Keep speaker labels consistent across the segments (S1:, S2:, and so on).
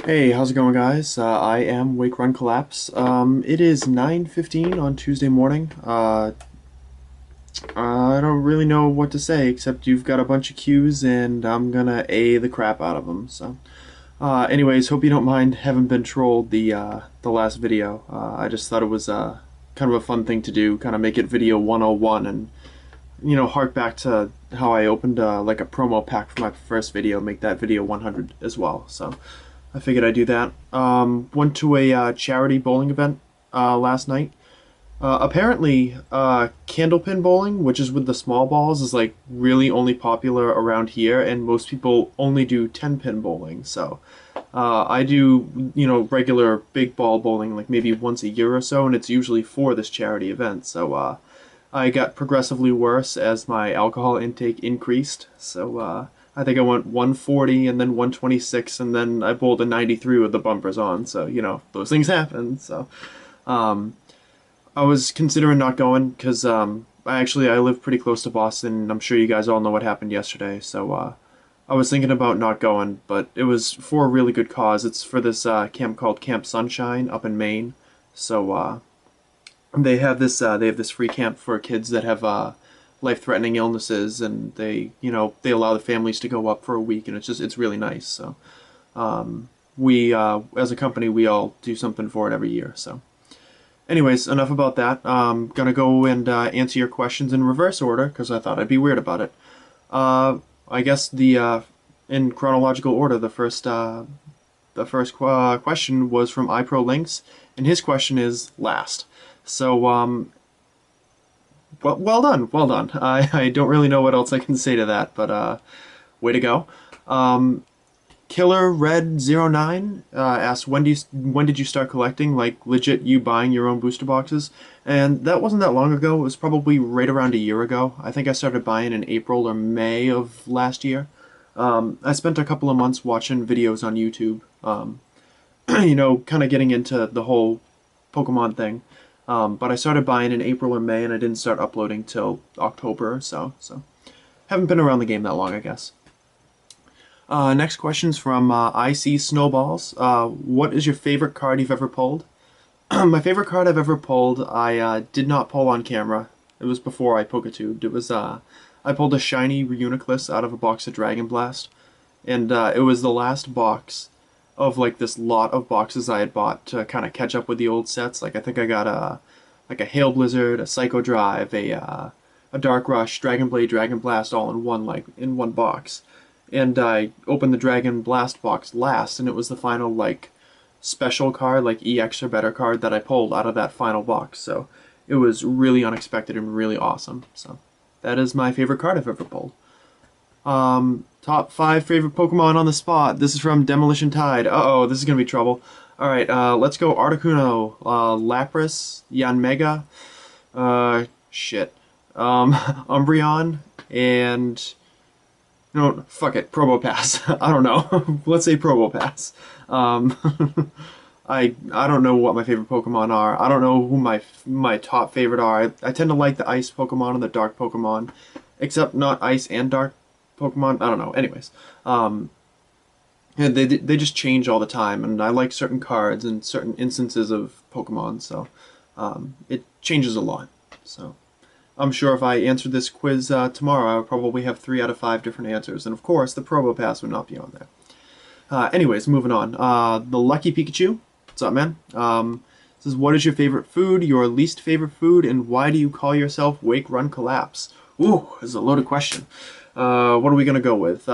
S1: Hey, how's it going, guys? I am Wake Run Collapse. It is 9:15 on Tuesday morning. I don't really know what to say except you've got a bunch of cues and I'm gonna A the crap out of them. Anyways, hope you don't mind having been trolled the last video. I just thought it was kind of a fun thing to do, kind of make it video 101 and hark back to how I opened like a promo pack for my first video, make that video 100 as well. So. I figured I'd do that. Went to a charity bowling event last night. Apparently, candlepin bowling, which is with the small balls, is like really only popular around here, and most people only do 10-pin bowling. So, I do regular big ball bowling like maybe once a year or so, and it's usually for this charity event. So, I got progressively worse as my alcohol intake increased. So, I think I went 140 and then 126 and then I bowled a 93 with the bumpers on. So, those things happen. So, um, I was considering not going because I live pretty close to Boston. And I'm sure you guys all know what happened yesterday. So, I was thinking about not going, but it was for a really good cause. It's for this camp called Camp Sunshine up in Maine. So, they have this free camp for kids that have life-threatening illnesses, and they allow the families to go up for a week, and it's really nice. So we as a company we all do something for it every year. So anyways, enough about that. Gonna go and answer your questions in reverse order because I thought I'd be weird about it. I guess the in chronological order, the first question was from iProLinks, and his question is last. So well done, well done. I don't really know what else I can say to that, but way to go. Um, Killer Red 09 asked when did you start collecting, like legit you buying your own booster boxes? And that wasn't that long ago. It was probably right around a year ago. I think I started buying in April or May of last year. I spent a couple of months watching videos on YouTube. Kind of getting into the whole Pokemon thing. But I started buying in April or May, and I didn't start uploading till October or so. So haven't been around the game that long, I guess. Next question's from IC Snowballs. What is your favorite card you've ever pulled? My favorite card I've ever pulled, I did not pull on camera. It was before I Poketubed. It was I pulled a shiny Reuniclus out of a box of Dragon Blast, and it was the last box of like this lot of boxes I had bought to kind of catch up with the old sets. Like I think I got a Hail Blizzard, a Psycho Drive, a Dark Rush, Dragon Blade, Dragon Blast, all in one box. And I opened the Dragon Blast box last, and it was the final like special card, like EX or better card that I pulled out of that final box. So it was really unexpected and really awesome. So that is my favorite card I've ever pulled. Top 5 favorite Pokemon on the spot. This is from Demolition Tide. Uh-oh, this is gonna be trouble. Alright, let's go Articuno, Lapras, Yanmega, shit. Umbreon, and... No, fuck it, Probopass. I don't know. Let's say Probopass. Um, I don't know what my favorite Pokemon are. I don't know who my top favorite are. I tend to like the Ice Pokemon and the Dark Pokemon, except not Ice and Dark Pokemon. I don't know. Anyways, yeah, they just change all the time, and I like certain cards and certain instances of Pokemon, so it changes a lot. So I'm sure if I answered this quiz tomorrow, I would probably have 3 out of 5 different answers, and of course, the Probopass would not be on there. Anyways, moving on. The Lucky Pikachu. What's up, man? Says, what is your favorite food, your least favorite food, and why do you call yourself Wake Run Collapse? Ooh, this is a loaded question. What are we gonna go with?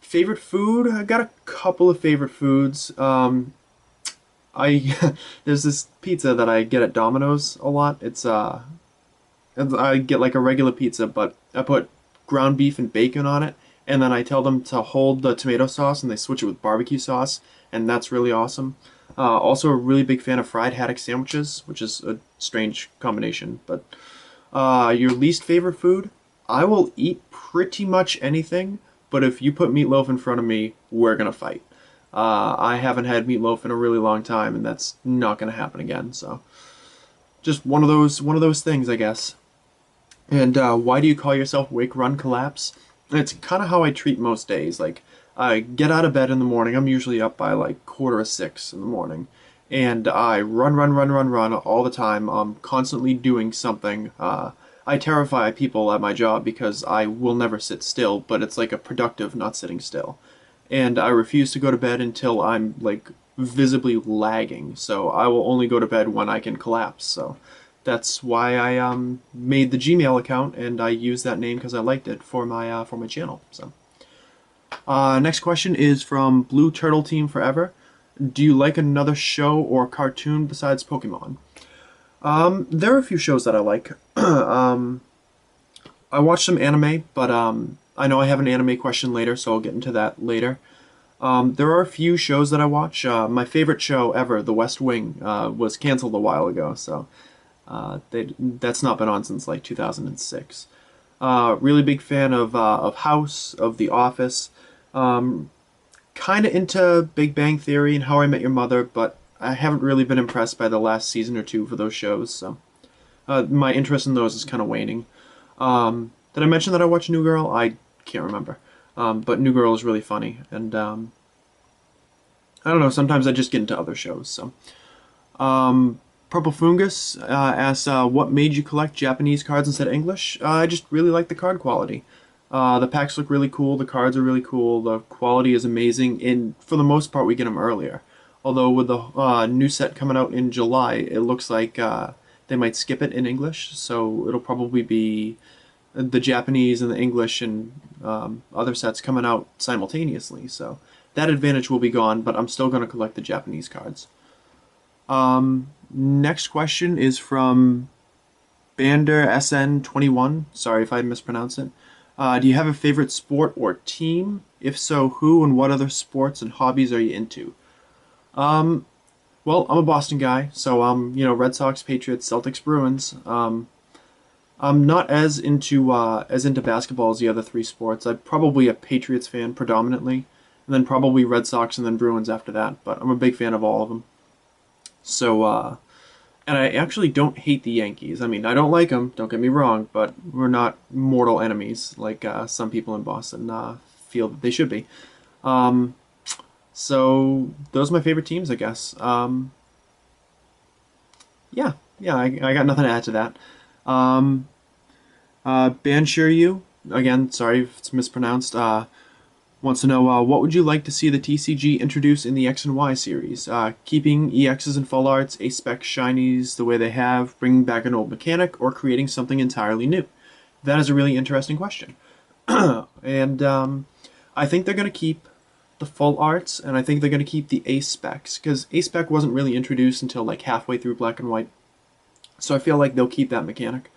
S1: Favorite food? I got a couple of favorite foods. I there's this pizza that I get at Domino's a lot. I get like a regular pizza, but I put ground beef and bacon on it, and then I tell them to hold the tomato sauce, and they switch it with barbecue sauce, and that's really awesome. Also, a really big fan of fried haddock sandwiches, which is a strange combination. But your least favorite food? I will eat pretty much anything, but if you put meatloaf in front of me, we're gonna fight. I haven't had meatloaf in a really long time, and that's not gonna happen again. So, just one of those things, I guess. And why do you call yourself Wake Run Collapse? It's kind of how I treat most days. Like I get out of bed in the morning. I'm usually up by like 5:45 in the morning, and I run, run, run, run, run all the time. I'm constantly doing something. I terrify people at my job because I will never sit still, but it's like a productive not sitting still. And I refuse to go to bed until I'm like visibly lagging. So I will only go to bed when I can collapse. So that's why I made the Gmail account, and I used that name because I liked it for my channel. So next question is from Blue Turtle Team Forever. Do you like another show or cartoon besides Pokemon? There are a few shows that I like. I watch some anime, but I know I have an anime question later, so I'll get into that later. There are a few shows that I watch. My favorite show ever, The West Wing, was canceled a while ago, so that's not been on since like 2006. Really big fan of House, of The Office. Kind of into Big Bang Theory and How I Met Your Mother, but I haven't really been impressed by the last season or two for those shows, so my interest in those is kind of waning. Did I mention that I watch New Girl? I can't remember. But New Girl is really funny, and I don't know, sometimes I just get into other shows, so. Purple Fungus asks, what made you collect Japanese cards instead of English? I just really like the card quality. The packs look really cool, the cards are really cool, the quality is amazing, and for the most part we get them earlier. Although with the new set coming out in July, it looks like they might skip it in English, so it'll probably be the Japanese and the English and other sets coming out simultaneously, so that advantage will be gone, but I'm still going to collect the Japanese cards. Next question is from Bander SN21. Sorry if I mispronounced it. Do you have a favorite sport or team? If so, who and what other sports and hobbies are you into? Well, I'm a Boston guy, so Red Sox, Patriots, Celtics, Bruins. I'm not as into basketball as the other three sports. I'm probably a Patriots fan predominantly, and then probably Red Sox and then Bruins after that. But I'm a big fan of all of them. So, and I actually don't hate the Yankees. I mean, I don't like them, don't get me wrong, but we're not mortal enemies like some people in Boston feel that they should be. So those are my favorite teams, I guess. Yeah, I got nothing to add to that. Um, Banshiryu, again, sorry if it's mispronounced, wants to know what would you like to see the TCG introduce in the X and Y series? Keeping EXs and full arts, A-Spec shinies the way they have, bringing back an old mechanic, or creating something entirely new? That is a really interesting question. And I think they're going to keep the full arts, and I think they're going to keep the A-Specs, because A-Spec wasn't really introduced until like halfway through Black and White. So I feel like they'll keep that mechanic.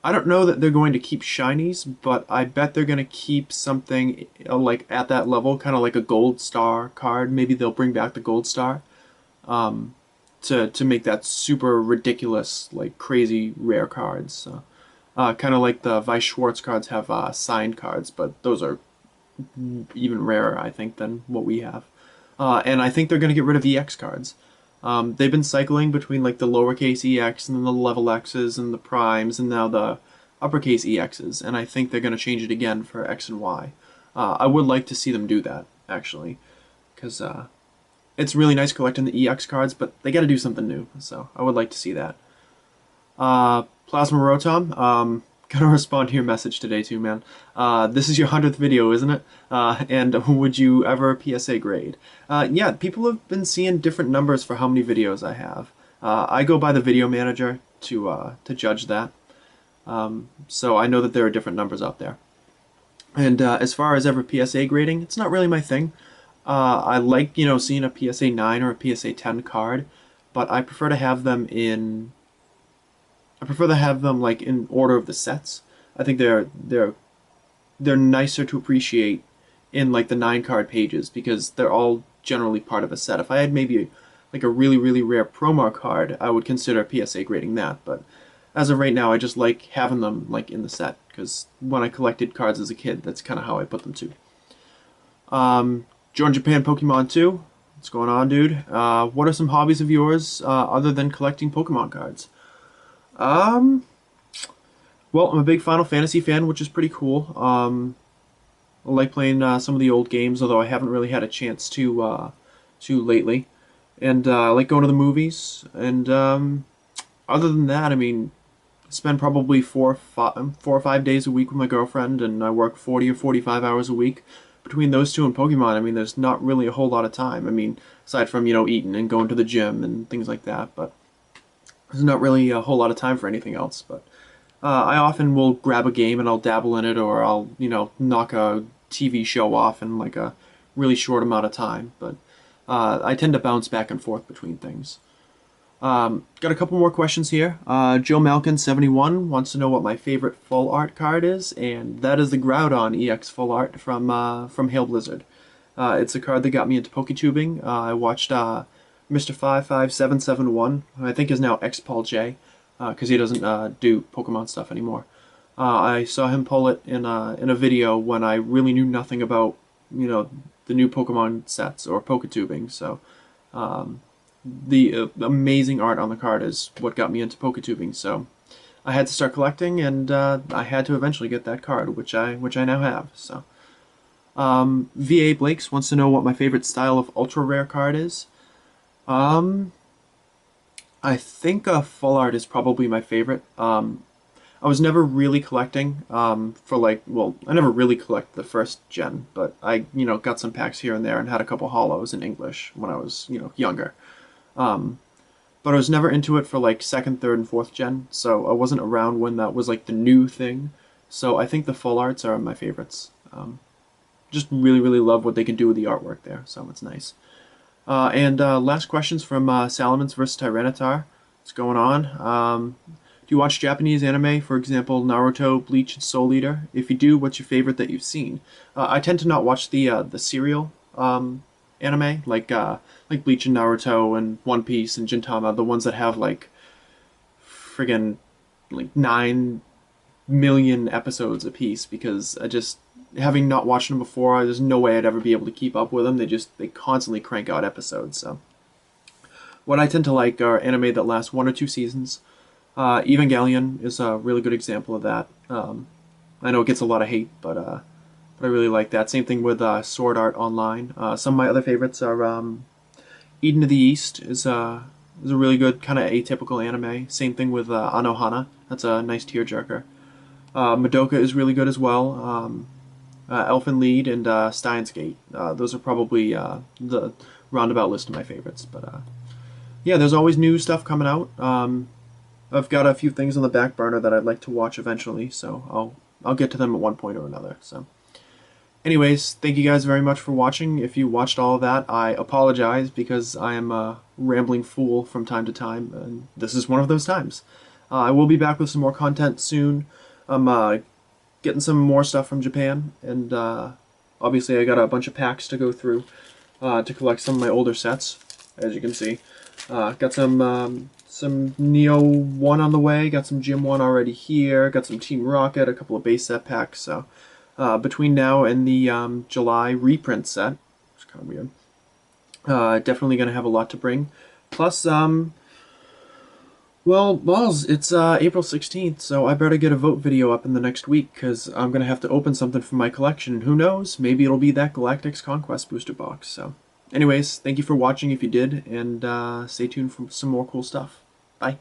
S1: I don't know that they're going to keep shinies, but I bet they're going to keep something like at that level, kind of like a gold star card. Maybe they'll bring back the gold star to make that super ridiculous, like crazy rare cards. So, kind of like the Weiss Schwarz cards have signed cards, but those are even rarer, I think, than what we have. And I think they're going to get rid of EX cards. They've been cycling between like the lowercase EX and then the level X's and the primes and now the uppercase EX's, and I think they're going to change it again for X and Y. I would like to see them do that, actually, because it's really nice collecting the EX cards, but they got to do something new, so I would like to see that. Plasma Rotom, gonna respond to your message today too, man. This is your 100th video, isn't it? And would you ever PSA grade? Yeah, people have been seeing different numbers for how many videos I have. I go by the video manager to judge that. So I know that there are different numbers out there. And as far as ever PSA grading, it's not really my thing. I like, seeing a PSA 9 or a PSA 10 card, but I prefer to have them like in order of the sets. I think they're nicer to appreciate in like the 9 card pages because they're all generally part of a set. If I had maybe like a really really rare promo card, I would consider PSA grading that, but as of right now I just like having them like in the set because when I collected cards as a kid, that's kind of how I put them too. Jordan Japan Pokemon 2, what's going on, dude? What are some hobbies of yours other than collecting Pokemon cards? Well, I'm a big Final Fantasy fan, which is pretty cool. I like playing some of the old games, although I haven't really had a chance to lately. And I like going to the movies. And other than that, I mean, I spend probably 4 or 5 days a week with my girlfriend, and I work 40 or 45 hours a week. Between those two and Pokemon, I mean, there's not really a whole lot of time. I mean, aside from, eating and going to the gym and things like that, but there's not really a whole lot of time for anything else. But I often will grab a game and I'll dabble in it, or I'll, knock a TV show off in like a really short amount of time. But I tend to bounce back and forth between things. Got a couple more questions here. Joe Malkin71 wants to know what my favorite full art card is, and that is the Groudon EX full art from Hail Blizzard. It's a card that got me into PokeTubing. I watched Mr. 55771, who I think is now X-Paul J, because he doesn't do Pokemon stuff anymore. I saw him pull it in a video when I really knew nothing about, the new Pokemon sets or PokeTubing. So the amazing art on the card is what got me into PokeTubing. So I had to start collecting, and I had to eventually get that card, which I now have. So VA Blakes wants to know what my favorite style of ultra rare card is. I think full art is probably my favorite. I was never really collecting I never really collected the first gen, but I, got some packs here and there and had a couple holos in English when I was, younger. But I was never into it for like second, third, and fourth gen, so I wasn't around when that was like the new thing. So I think the full arts are my favorites. Just really, really love what they can do with the artwork there, so it's nice. And last questions from Salamence vs. Tyranitar. What's going on? Do you watch Japanese anime, for example, Naruto, Bleach, and Soul Eater? If you do, what's your favorite that you've seen? I tend to not watch the serial anime, like Bleach and Naruto and One Piece and Gintama, the ones that have like friggin' like 9 million episodes a piece, because having not watched them before, there's no way I'd ever be able to keep up with them. They constantly crank out episodes. So what I tend to like are anime that last 1 or 2 seasons. Evangelion is a really good example of that. I know it gets a lot of hate, but I really like that. Same thing with Sword Art Online. Some of my other favorites are Eden of the East is a really good kind of atypical anime. Same thing with Anohana. That's a nice tearjerker. Madoka is really good as well. Elfen Lied and Steins Gate. Those are probably the roundabout list of my favorites. But yeah, there's always new stuff coming out. I've got a few things on the back burner that I'd like to watch eventually, so I'll get to them at one point or another. So, anyways, thank you guys very much for watching. If you watched all of that, I apologize because I am a rambling fool from time to time, and this is one of those times. I will be back with some more content soon. I'm getting some more stuff from Japan, and obviously I got a bunch of packs to go through to collect some of my older sets, as you can see. Got some Neo 1 on the way, got some Gym 1 already here, got some Team Rocket, a couple of base set packs, so between now and the July reprint set, which is kind of weird, definitely going to have a lot to bring. Plus, well, balls, it's April 16th, so I better get a vote video up in the next week, because I'm going to have to open something from my collection, and who knows, maybe it'll be that Galactic's Conquest booster box, so... Anyways, thank you for watching if you did, and stay tuned for some more cool stuff. Bye.